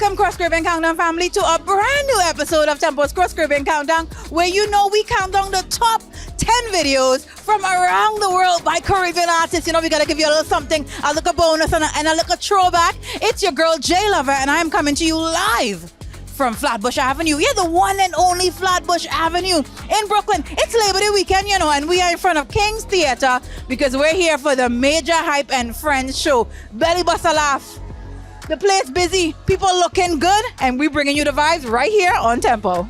Welcome, Cross Caribbean Countdown family, to a brand new episode of Tempo's Cross Caribbean Countdown, where we count down the top 10 videos from around the world by Caribbean artists. We gotta give you a little something, a little bonus and a little throwback. It's your girl JLova, and I am coming to you live from Flatbush Avenue. Yeah, the one and only Flatbush Avenue in Brooklyn. It's Labor Day weekend, and we are in front of King's Theater because we're here for the Majah Hype and Friends show. Belly bust a laugh. The place busy, people looking good, and we bringing you the vibes right here on Tempo.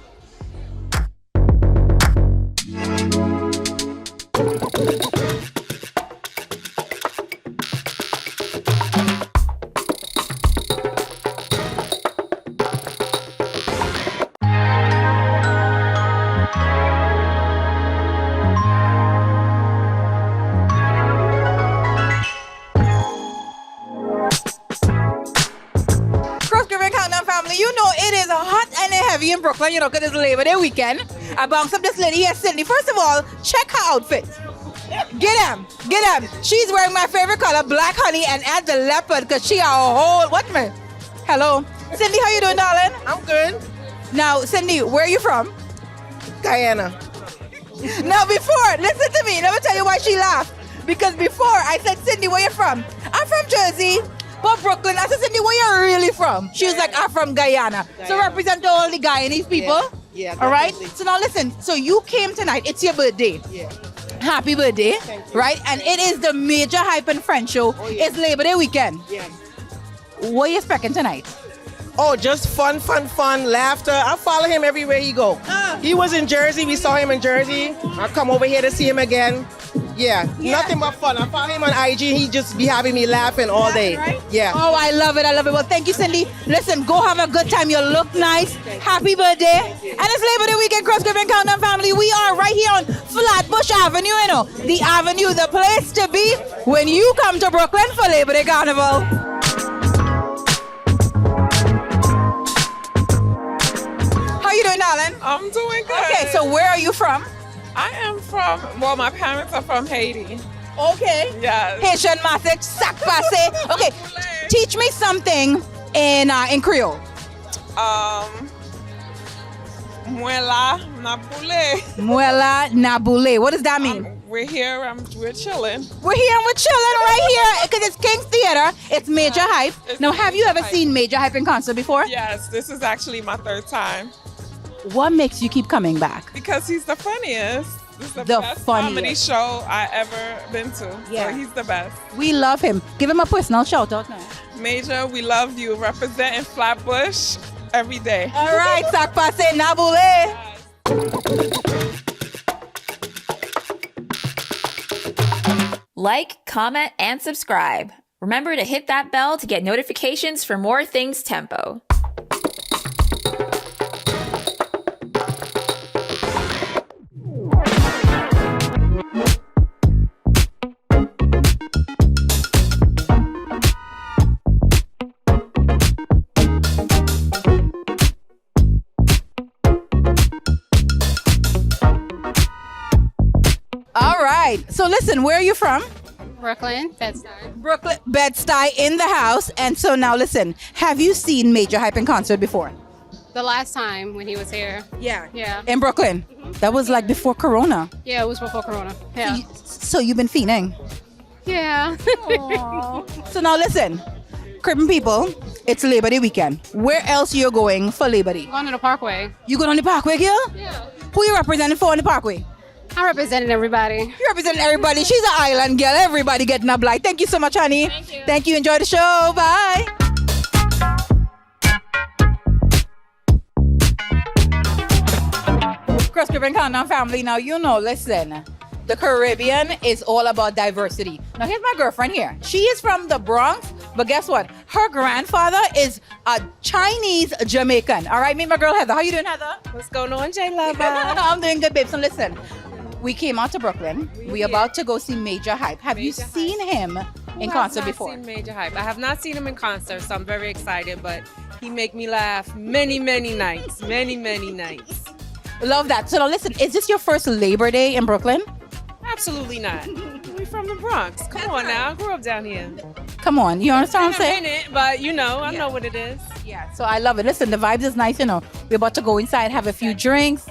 It is hot and heavy in Brooklyn, because it's Labor Day weekend. I bounced up this lady here, Cindy. First of all, check her outfit. Get him. She's wearing my favorite color, black honey, and add the leopard, because she a whole, Hello. Cindy, how you doing, darling? I'm good. Now, Cindy, where are you from? Guyana. Now, before, listen to me. Let me tell you why she laughed. Because before, I said, Cindy, where you from? I'm from Jersey. But Brooklyn, I said, Cindy, where you really from? She was like, I'm from Guyana. So represent all the Guyanese people. Yeah. All right? So now listen, so you came tonight. It's your birthday. Yeah. Happy birthday. Thank you. Right? And it is the Majah Hype and Friends show. Oh, yeah. It's Labor Day weekend. Yeah. What are you expecting tonight? Oh, just fun, laughter. I follow him everywhere he go. He was in Jersey. We saw him in Jersey. I come over here to see him again. Yeah, nothing but fun. I follow him on IG. He just be having me laughing all day. Right? Yeah. Oh, I love it. Well, thank you, Cindy. Listen, go have a good time. You look nice. Happy birthday. And it's Labor Day weekend, Cross Caribbean Countdown family. We are right here on Flatbush Avenue, the avenue, the place to be when you come to Brooklyn for Labor Day Carnival. How you doing, darling? I'm doing good. Okay, so where are you from? I am from, my parents are from Haiti. Okay. Yes. Haitian message, sac passe. Okay, teach me something in Creole. Muela Nabule. Muela Nabule. What does that mean? We're here, we're chilling. We're here and we're chilling right here because it's King's Theater. It's Majah Hype. It's Now, have you Majah ever Hype. seen Majah Hype in concert before? Yes, this is actually my third time. What makes you keep coming back? Because he's the funniest. This is the best funniest comedy show I ever been to. Yeah. So he's the best. We love him. Give him a personal shout out now. Majah, we love you. Representing Flatbush every day. All right, sac passe Nabule. Like, comment, and subscribe. Remember to hit that bell to get notifications for more things Tempo. All right. So listen, where are you from? Brooklyn, Bed-Stuy. Brooklyn, Bed-Stuy in the house. And so now listen, have you seen Majah Hype in concert before? The last time when he was here. Yeah. Yeah. In Brooklyn? That was like before Corona. Yeah, it was before Corona. Yeah. So you've been fiending? Yeah. So now listen, Caribbean people, it's Labor Day weekend. Where else you're going for Labor Day? Going to the Parkway. You going on the Parkway, girl? Yeah. Who you representing for on the Parkway? I represented everybody. You represent everybody. She's an island girl. Everybody getting a blight. Thank you so much, honey. Thank you. Thank you. Enjoy the show. Bye. Cross Caribbean Countdown family. Now, listen. The Caribbean is all about diversity. Now, here's my girlfriend here. She is from the Bronx, but guess what? Her grandfather is a Chinese Jamaican. All right, meet my girl Heather. How you doing, Heather? What's going on, JLova? I'm doing good, babe. So listen, we came out to Brooklyn. We're about to go see Majah Hype. Have you seen him in concert before? I have not seen Majah Hype. I have not seen him in concert, so I'm very excited, but he make me laugh many nights. Many nights. Love that. So now listen, is this your first Labor Day in Brooklyn? Absolutely not. We from the Bronx. Come on now. I grew up down here. Come on, you understand what I'm saying? In it, but you know, I know what it is. Yeah, so I love it. Listen, the vibes is nice, you know. We're about to go inside, have a few drinks.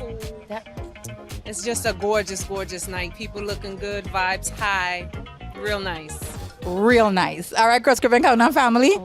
It's just a gorgeous, gorgeous night. People looking good, vibes high, real nice. Real nice. All right, Cross Caribbean Countdown family.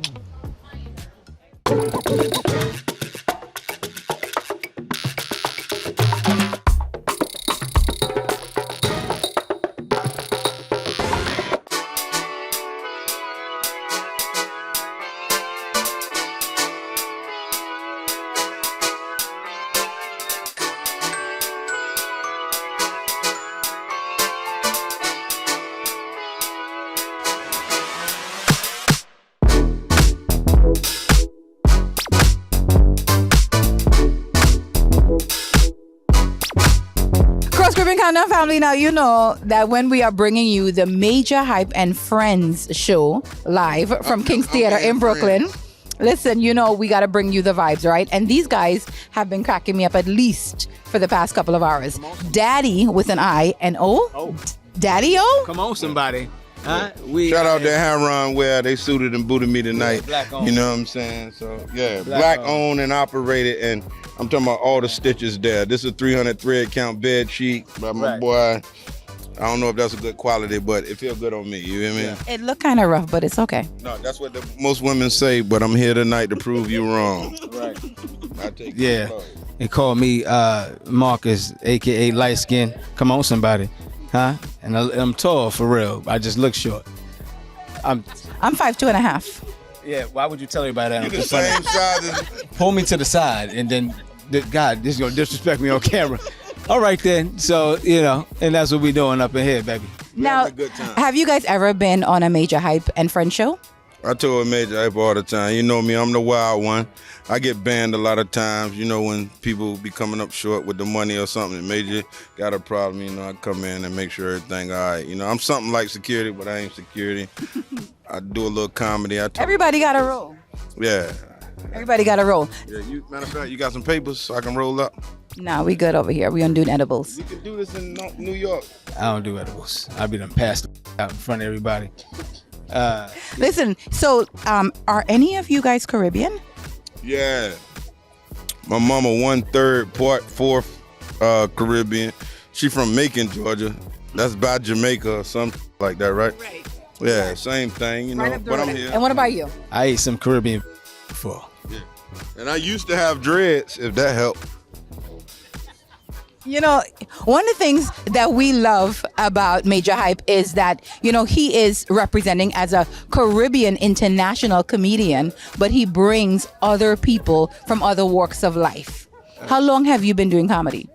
Cross Caribbean Countdown family, now you know that when we are bringing you the Majah Hype and Friends show live from King's Theater in Brooklyn, listen, you know we got to bring you the vibes, right? And these guys have been cracking me up at least for the past couple of hours. Daddy with an I and O. Daddy-O? Come on, somebody. Huh? Shout out to Haron where they suited and booted me tonight. Black owned. You know what I'm saying? So yeah, Black black owned and operated, and I'm talking about all the stitches there. This is a 300 thread count bed sheet by my Right. boy. I don't know if that's a good quality, but it feels good on me. You hear me? Yeah. It looked kind of rough, but it's okay. No, that's what most women say, but I'm here tonight to prove you wrong. Right. I take Yeah. it. They call me Marcus, aka light skin. Come on, somebody. Huh? And I'm tall for real. I just look short. I'm 5'2.5". Yeah, why would you tell everybody that? You I'm the just funny. same size as Pull me to the side and then, God, this is going to disrespect me on camera. All right then. So, you know, and that's what we doing up in here, baby. Now, having a good time. have you guys ever been on a Majah Hype and Friends show? I told Majah Hype all the time. You know me, I'm the wild one. I get banned a lot of times. You know, when people be coming up short with the money or something, and Majah got a problem, you know, I come in and make sure everything all right. You know, I'm something like security, but I ain't security. I do a little comedy. Everybody got a roll. Yeah. Everybody got a roll. Yeah, matter of fact, you got some papers so I can roll up? Nah, we good over here. We undoing edibles. We can do this in New York. I don't do edibles. I be done passed out in front of everybody. Listen, so are any of you guys Caribbean? Yeah. My mama 1/3 part 4th Caribbean. She from Macon, Georgia. That's by Jamaica or something like that, right? Right. Yeah, same thing, you know. But I'm here. And what about you? I ate some Caribbean before. Yeah. And I used to have dreads, if that helped. You know, one of the things that we love about Majah Hype is that, you know, he is representing as a Caribbean international comedian, but he brings other people from other walks of life. How long have you been doing comedy?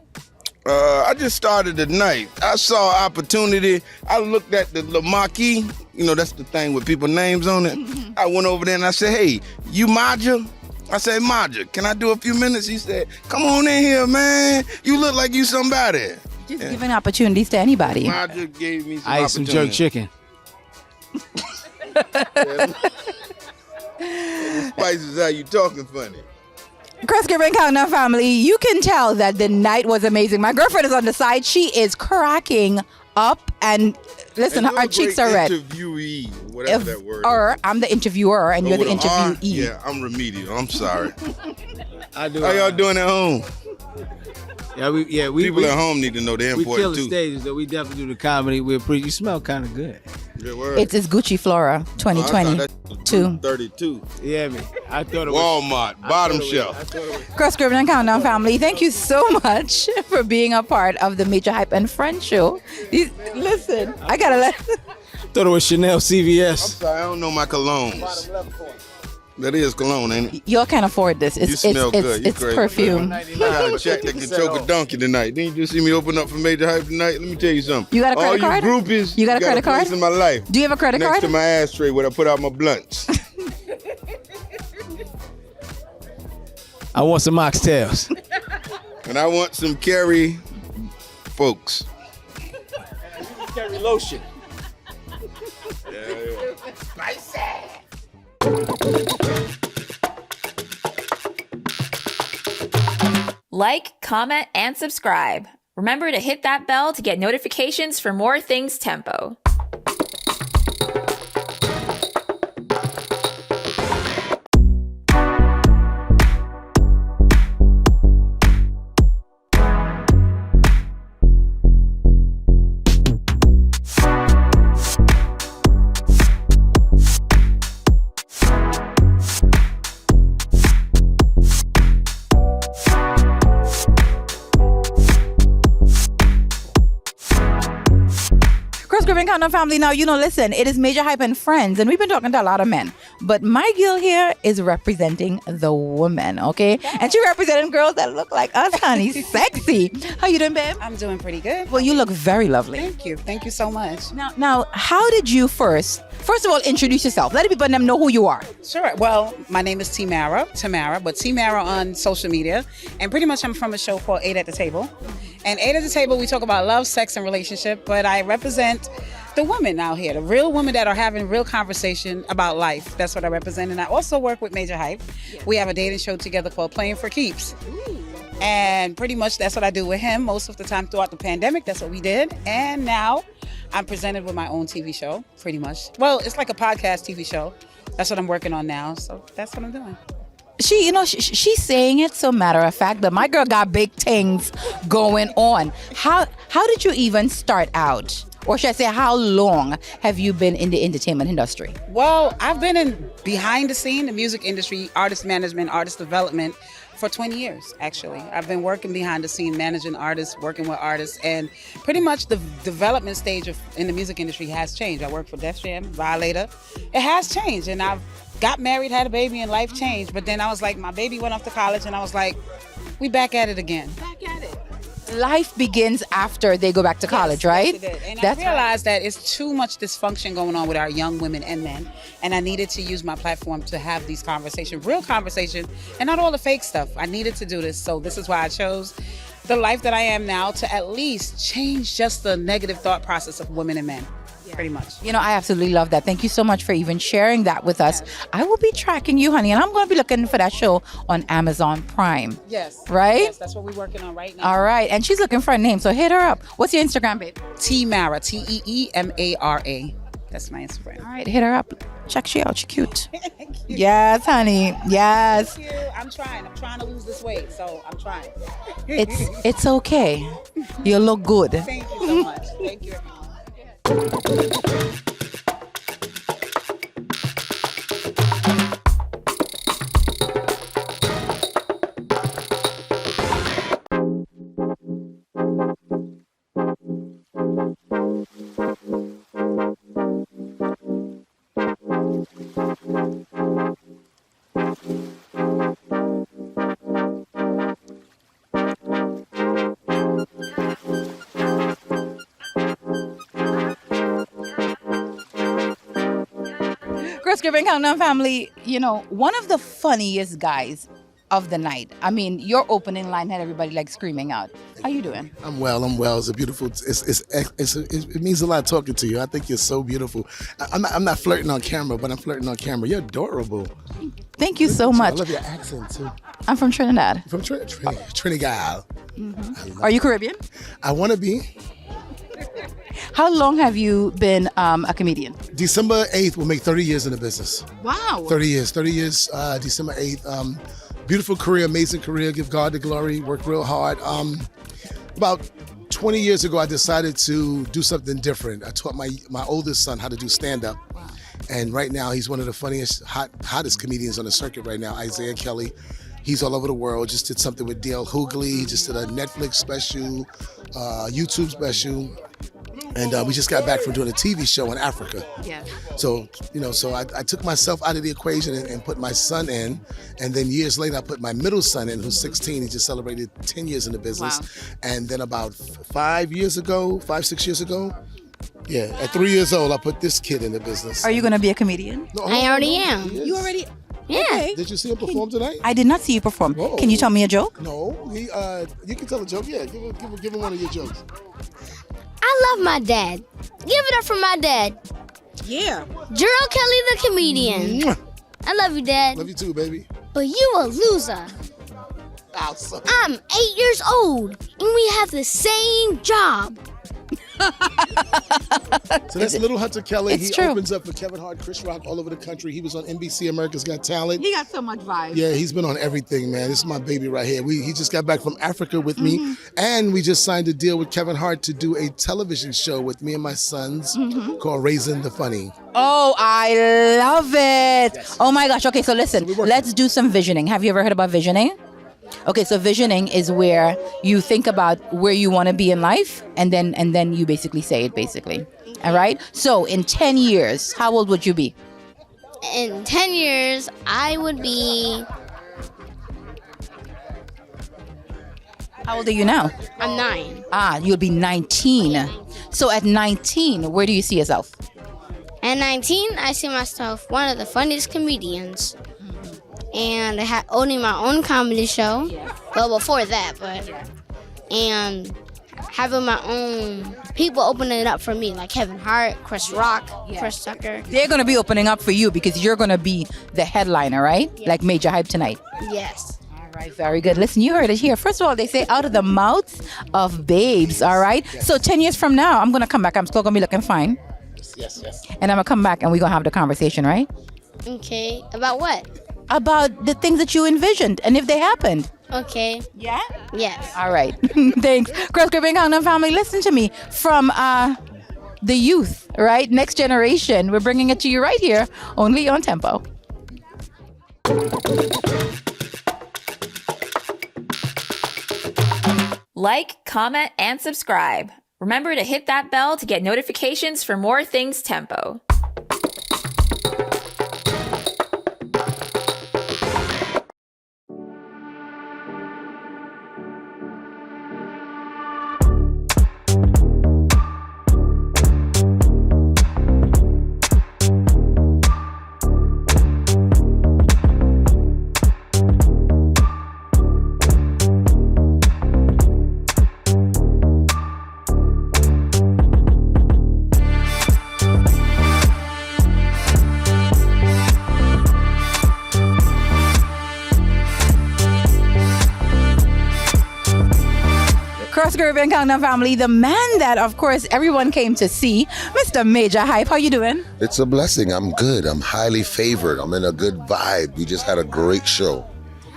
I just started tonight. I saw opportunity. I looked at the marquee. You know, that's the thing with people names on it. I went over there and I said, hey, you Majah? I said, Majah, can I do a few minutes? He said, come on in here, man. You look like you somebody. Just giving opportunities to anybody. Majah gave me some I ate some jerk chicken. Spices, how you talking funny? Cross Caribbean Countdown family, you can tell that the night was amazing. My girlfriend is on the side. She is cracking up. And listen, And you're our a cheeks great are red. Interviewee, whatever that word is. I'm the interviewer and you're the with an R? interviewee. Yeah, I'm remedial. I'm sorry. I do. How y'all doing at home? We People at home need to know they're we kill important the too. stages, though. We definitely do the comedy. You smell kind of good. Yeah, word. It's Gucci Flora 2022. 32. Yeah, man. I thought it was Walmart, bottom shelf. Cross Caribbean Countdown family, thank you so much for being a part of the Majah Hype and Friends show. Listen, I gotta let. Thought it was Chanel I'm CVS. sorry, I don't know my colognes. That is cologne, ain't it? Y'all can't afford this. You smell good. You It's crazy. perfume. I got a check that can choke a donkey tonight. Didn't you just see me open up for Majah Hype tonight? Let me tell you something. You got a credit card? All you groupies, You got a credit place card? in my life. Do you have a credit Next card? to my ashtray where I put out my blunts. I want some oxtails. And I want some Kerry folks. Kerry lotion. Like, comment, and subscribe. Remember to hit that bell to get notifications for more things Tempo. Countdown family. Now, listen, it is Majah Hype and Friends, and we've been talking to a lot of men. But my girl here is representing the woman, okay? And she representing girls that look like us, honey. Sexy. How you doing, babe? I'm doing pretty good. Well, you look very lovely. Thank you. Thank you so much. Now, how did you first of all, introduce yourself? Let people know who you are. Sure. Well, my name is Tamara, but Tamara on social media. And pretty much I'm from a show called 8 at the Table. And 8 at the Table, we talk about love, sex, and relationship. But I represent the women out here, the real women that are having real conversation about life. That's what I represent. And I also work with Majah Hype. Yeah. We have a dating show together called Playing for Keeps. Ooh. And pretty much that's what I do with him most of the time throughout the pandemic. That's what we did. And now I'm presented with my own TV show, pretty much. Well, it's like a podcast TV show. That's what I'm working on now. So that's what I'm doing. She's saying it so matter of fact that my girl got big things going on. How did you even start out? Or should I say, how long have you been in the entertainment industry? Well, I've been in behind the scene, the music industry, artist management, artist development for 20 years, actually. I've been working behind the scene, managing artists, working with artists, and pretty much the development stage in the music industry has changed. I worked for Def Jam, Violator. It has changed, and I've got married, had a baby, and life changed. But then I was like, my baby went off to college, and I was like, we back at it again. Back at it. Life begins after they go back to college, right? Yes, it did. And I realized that it's too much dysfunction going on with our young women and men. And I needed to use my platform to have these conversations, real conversation, and not all the fake stuff. I needed to do this. So this is why I chose the life that I am now, to at least change just the negative thought process of women and men. Pretty much. I absolutely love that. Thank you so much for even sharing that with us. I will be tracking you, honey, and I'm going to be looking for that show on Amazon Prime. Yes. Right? Yes, that's what we're working on right now. All right. And she's looking for a name, so hit her up. What's your Instagram, babe? Tamara, Teemara. That's my Instagram. All right, hit her up. Check she out. She's cute. Yes, honey. Yes. Thank you. I'm trying to lose this weight, so I'm trying. It's okay. You look good. Thank you so much. Thank you. Cross Caribbean Countdown family, one of the funniest guys of the night. I mean, your opening line had everybody like screaming out. How you doing? I'm well. It's a beautiful, it means a lot talking to you. I think you're so beautiful. I'm not flirting on camera, but I'm flirting on camera. You're adorable. Thank you so much. I love your accent too. I'm from Trinidad. From Trinidad. Are you Caribbean? I want to be. How long have you been a comedian? December 8th will make 30 years in the business. Wow. 30 years, December 8th. Beautiful career, amazing career. Give God the glory, work real hard. About 20 years ago, I decided to do something different. I taught my oldest son how to do stand-up. Wow. And right now, he's one of the funniest, hottest comedians on the circuit right now, Isaiah Kelly. He's all over the world. Just did something with D.L. Hughley. He just did a Netflix special, YouTube special. And we just got back from doing a TV show in Africa. Yeah. So, I took myself out of the equation and put my son in. And then years later, I put my middle son in, who's 16. He just celebrated 10 years in the business. Wow. And then about 6 years ago, at 3 years old, I put this kid in the business. Are you going to be a comedian? No, I already am. You already? Yeah. Okay. Did you see him perform tonight? I did not see you perform. Whoa. Can you tell me a joke? No. You can tell a joke. Yeah, give him one of your jokes. I love my dad. Give it up for my dad. Yeah. Gerald Kelly, the comedian. Mwah. I love you, Dad. Love you too, baby. But you a loser. Awesome. I'm 8 years old, and we have the same job. So that's Little Hunter Kelly. It's he true. Opens up for Kevin Hart, Chris Rock all over the country. He was on NBC America's Got Talent. He got so much vibe. Yeah, he's been on everything, man. This is my baby right here. He just got back from Africa with me, and we just signed a deal with Kevin Hart to do a television show with me and my sons called Raising the Funny. Oh, I love it. Yes. Oh my gosh. Okay, so listen, let's do some visioning. Have you ever heard about visioning? Okay, so visioning is where you think about where you want to be in life, and then you basically say it, basically. All right. So in 10 years, how old would you be? In 10 years, I would be. How old are you now? I'm 9. You'll be 19. So at 19, where do you see yourself? At 19, I see myself one of the funniest comedians. And owning my own comedy show. Well, before that, and having my own people opening it up for me, like Kevin Hart, Chris Rock, Chris Tucker. They're going to be opening up for you because you're going to be the headliner, right? Like Majah Hype tonight. Yes. All right, very good. Listen, you heard it here. First of all, they say out of the mouths of babes, all right? So 10 years from now, I'm going to come back. I'm still going to be looking fine. Yes. And I'm going to come back and we're going to have the conversation, right? Okay. About what? About the things that you envisioned and if they happened. Okay. Yeah? Yes. All right. Thanks. Cross Caribbean Countdown family, listen to me. From the youth, right? Next generation. We're bringing it to you right here, only on Tempo. Like, comment, and subscribe. Remember to hit that bell to get notifications for more things Tempo. Cross Caribbean Countdown family, the man that, of course, everyone came to see, Mr. Majah Hype. How you doing? It's a blessing. I'm good. I'm highly favored. I'm in a good vibe. We just had a great show.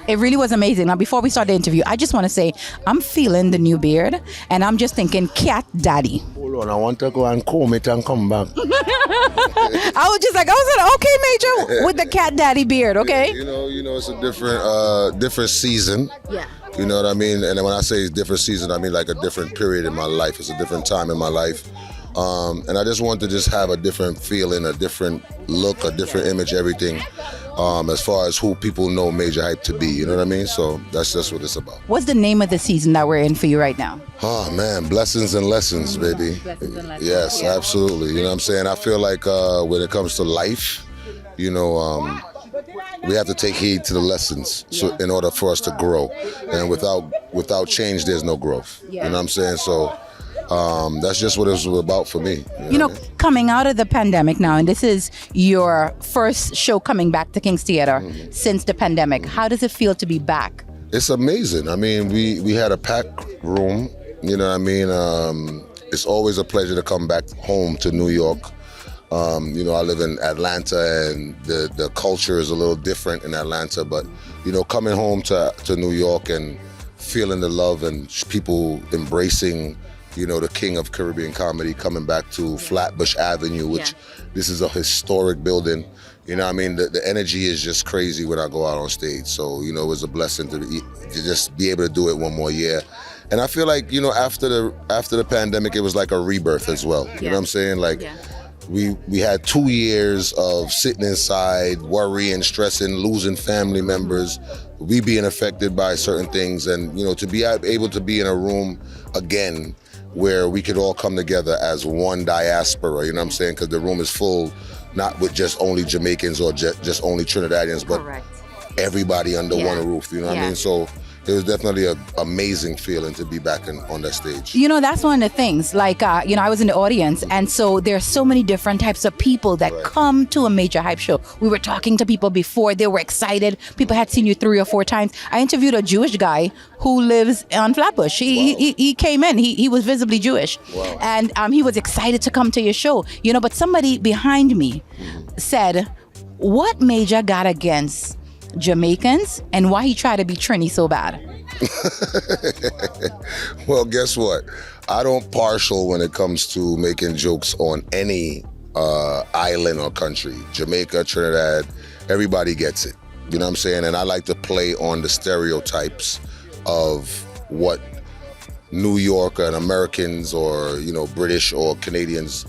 It really was amazing. Now, before we start the interview, I just want to say I'm feeling the new beard, and I'm just thinking cat daddy. Hold on, I want to go and comb it and come back. I was just like, okay, Major, with the cat daddy beard, okay? You know, it's a different season. Yeah. You know what I mean? And when I say different season, I mean like a different period in my life. It's a different time in my life. And I just want to just have a different feeling, a different look, a different image, everything, as far as who people know Majah Hype to be. You know what I mean? So that's just what it's about. What's the name of the season that we're in for you right now? Oh, man, blessings and lessons, baby. Blessings and lessons. Yes, Yeah. absolutely. You know what I'm saying? I feel like when it comes to life, you know, we have to take heed to the lessons so in order for us to grow. And without change, there's no growth. You know what I'm saying? So that's just what it's about for me. You know, coming out of the pandemic now, and this is your first show coming back to King's Theater since the pandemic. How does it feel to be back? It's amazing. I mean, we had a packed room. You know what I mean? It's always a pleasure to come back home to New York. You know, I live in Atlanta, and the culture is a little different in Atlanta. But, you know, coming home to New York and feeling the love and people embracing, you know, the king of Caribbean comedy, coming back to Flatbush Avenue, which this is a historic building. You know what I mean? The energy is just crazy when I go out on stage. So, you know, it was a blessing to just be able to do it one more year. And I feel like, you know, after the pandemic, it was like a rebirth as well. You know what I'm saying? Like, we had 2 years of sitting inside, worrying, stressing, losing family members, we being affected by certain things. And, you know, to be able to be in a room again where we could all come together as one diaspora, you know what I'm saying? Because the room is full, not with just only Jamaicans or just only Trinidadians, but everybody under one roof, you know what I mean? So it was definitely an amazing feeling to be back on that stage. You know, that's one of the things. Like, you know, I was in the audience, and so there's so many different types of people that come to a Majah Hype show. We were talking to people before, they were excited. People had seen you 3 or 4 times. I interviewed a Jewish guy who lives on Flatbush. He came in, he was visibly Jewish. Wow. And he was excited to come to your show. You know, but somebody behind me said, what Majah got against Jamaicans and why he tried to be Trini so bad? Well, guess what? I don't partial when it comes to making jokes on any island or country. Jamaica, Trinidad, everybody gets it. You know what I'm saying? And I like to play on the stereotypes of what New York and Americans or, you know, British or Canadians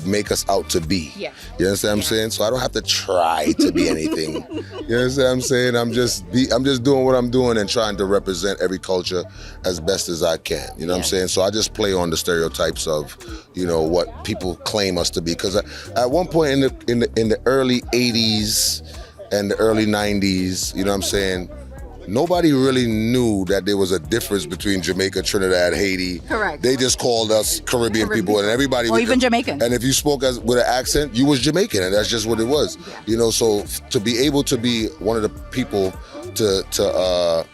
make us out to be. Yeah. You understand what I'm saying? So I don't have to try to be anything. You understand what I'm saying? I'm just doing what I'm doing and trying to represent every culture as best as I can. You know what I'm saying? So I just play on the stereotypes of, you know, what people claim us to be. Because at one point in the early 80s and the early 90s, you know what I'm saying, nobody really knew that there was a difference between Jamaica, Trinidad, Haiti. Correct. They just called us Caribbean people, and everybody. Or even Jamaican. And if you spoke with an accent, you was Jamaican, and that's just what it was. Yeah. You know, so to be able to be one of the people to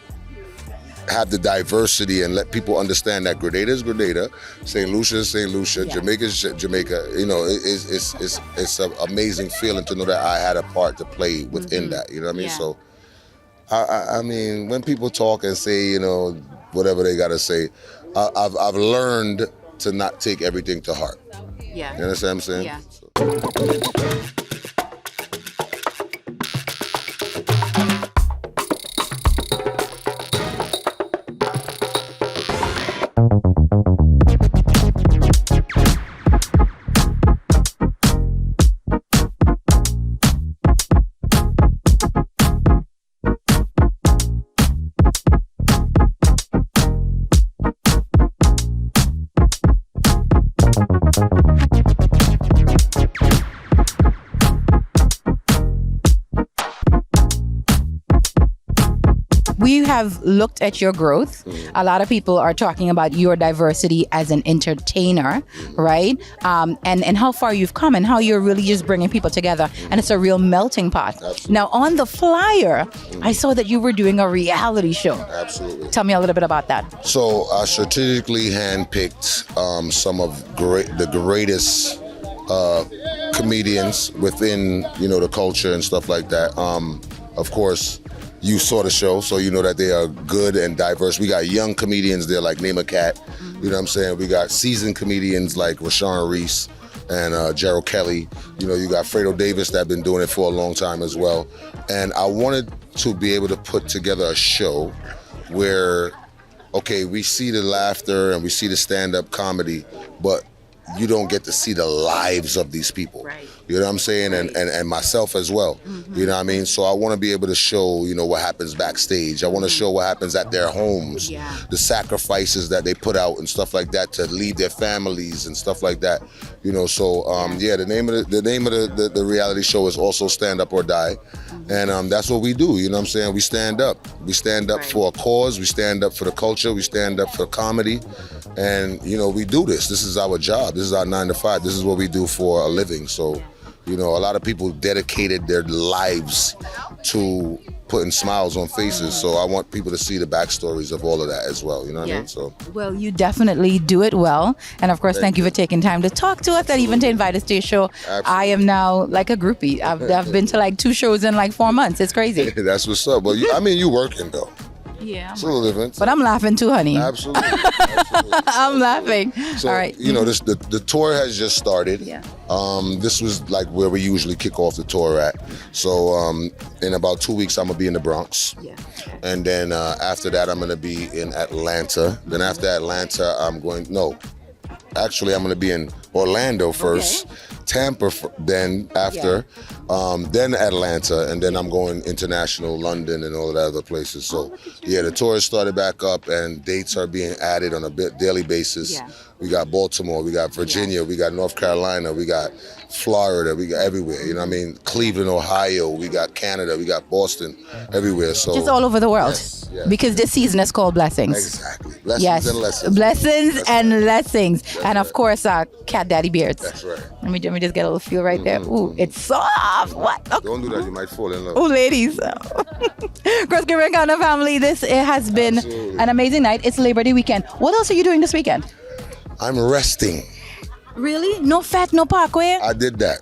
have the diversity and let people understand that Grenada is Grenada, St. Lucia is St. Lucia, Jamaica is Jamaica. You know, it's an amazing feeling to know that I had a part to play within that. You know what I mean? So. I mean, when people talk and say, you know, whatever they gotta say, I've learned to not take everything to heart. Yeah. You understand what I'm saying? Yeah. We have looked at your growth. A lot of people are talking about your diversity as an entertainer, right? And how far you've come and how you're really just bringing people together. And it's a real melting pot. Absolutely. Now, on the flyer, I saw that you were doing a reality show. Absolutely. Tell me a little bit about that. So I strategically handpicked some of the greatest comedians within, you know, the culture and stuff like that. Of course, you saw the show, so you know that they are good and diverse. We got young comedians there like Name a Cat, you know what I'm saying? We got seasoned comedians like Rashawn Reese and Gerald Kelly. You know, you got Fredo Davis that been doing it for a long time as well. And I wanted to be able to put together a show where, okay, we see the laughter and we see the stand-up comedy, but you don't get to see the lives of these people. Right. You know what I'm saying? And myself as well. Mm-hmm. You know what I mean? So I want to be able to show, you know, what happens backstage. I want to show what happens at their homes, the sacrifices that they put out and stuff like that to leave their families and stuff like that. You know, so the name of the reality show is also Stand Up or Die. And that's what we do, you know what I'm saying? We stand up. We stand up for a cause, we stand up for the culture, we stand up for comedy. And, you know, we do this. This is our job. This is our 9 to 5. This is what we do for a living. So, you know, a lot of people dedicated their lives to putting smiles on faces. So I want people to see the backstories of all of that as well. You know what I mean? So. Well, you definitely do it well. And of course, thank you for taking time to talk to us and even to invite us to your show. Absolutely. I am now like a groupie. I've been to like 2 shows in like 4 months. It's crazy. That's what's up. Well, you working though. Yeah. It's a little different. But I'm laughing too, honey. Absolutely. I'm laughing. So, all right. You know, the tour has just started. Yeah. This was like where we usually kick off the tour at. So in about 2 weeks, I'm going to be in the Bronx. Yeah. And then after that, I'm going to be in Atlanta. Then after Atlanta, I'm going to be in Orlando first. Okay. Tampa, then after, then Atlanta, and then I'm going international, London, and all of the other places. So, the tour has started back up, and dates are being added on a daily basis. Yeah. We got Baltimore, we got Virginia, we got North Carolina, we got Florida, we got everywhere. You know what I mean? Cleveland, Ohio, we got Canada, we got Boston, everywhere. So just all over the world. Yes. Because this season is called Blessings. Exactly. Blessings and lessons. Blessings and lessons. And of course, Cat Daddy Beards. That's right. Let me just get a little feel right there. Ooh, it's soft. What? Okay. Don't do that. You might fall in love. Oh, ladies. Cross Caribbean Countdown family, it has been an amazing night. It's Labor Day weekend. What else are you doing this weekend? I'm resting. Really? No fat, no parkway? I did that.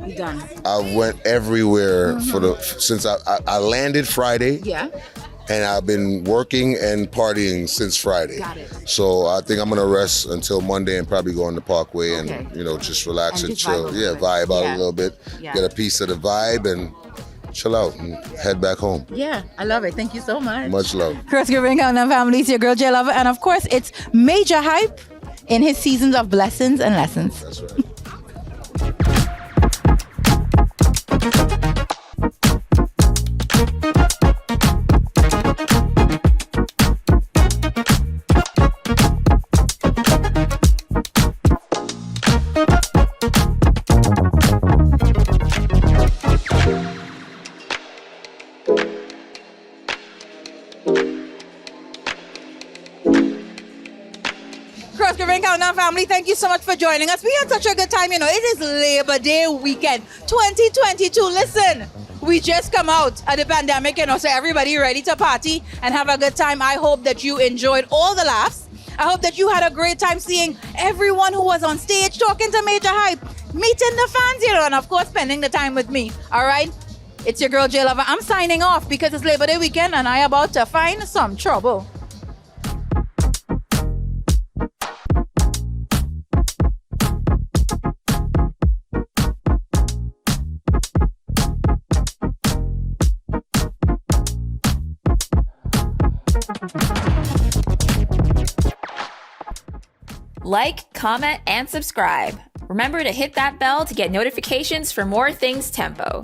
You done? I went everywhere since I landed Friday. Yeah. And I've been working and partying since Friday. Got it. So I think I'm gonna rest until Monday and probably go on the Parkway and just relax and chill. Vibe out a little bit. Yeah. Get a piece of the vibe and chill out and head back home. Yeah, I love it. Thank you so much. Much love. Cross Caribbean Countdown family, it's your girl JLova, and of course it's Majah Hype in his seasons of Blessings and Lessons. That's right. Countdown family, thank you so much for joining us. We had such a good time. You know, it is Labor Day weekend 2022. Listen, we just come out of the pandemic, you know, so everybody ready to party and have a good time. I hope that you enjoyed all the laughs. I hope that you had a great time seeing everyone who was on stage talking to Majah Hype, meeting the fans, you know, and of course spending the time with me. All right? It's your girl JLova. I'm signing off because it's Labor Day weekend and I about to find some trouble. Like, comment, and subscribe. Remember to hit that bell to get notifications for more things Tempo.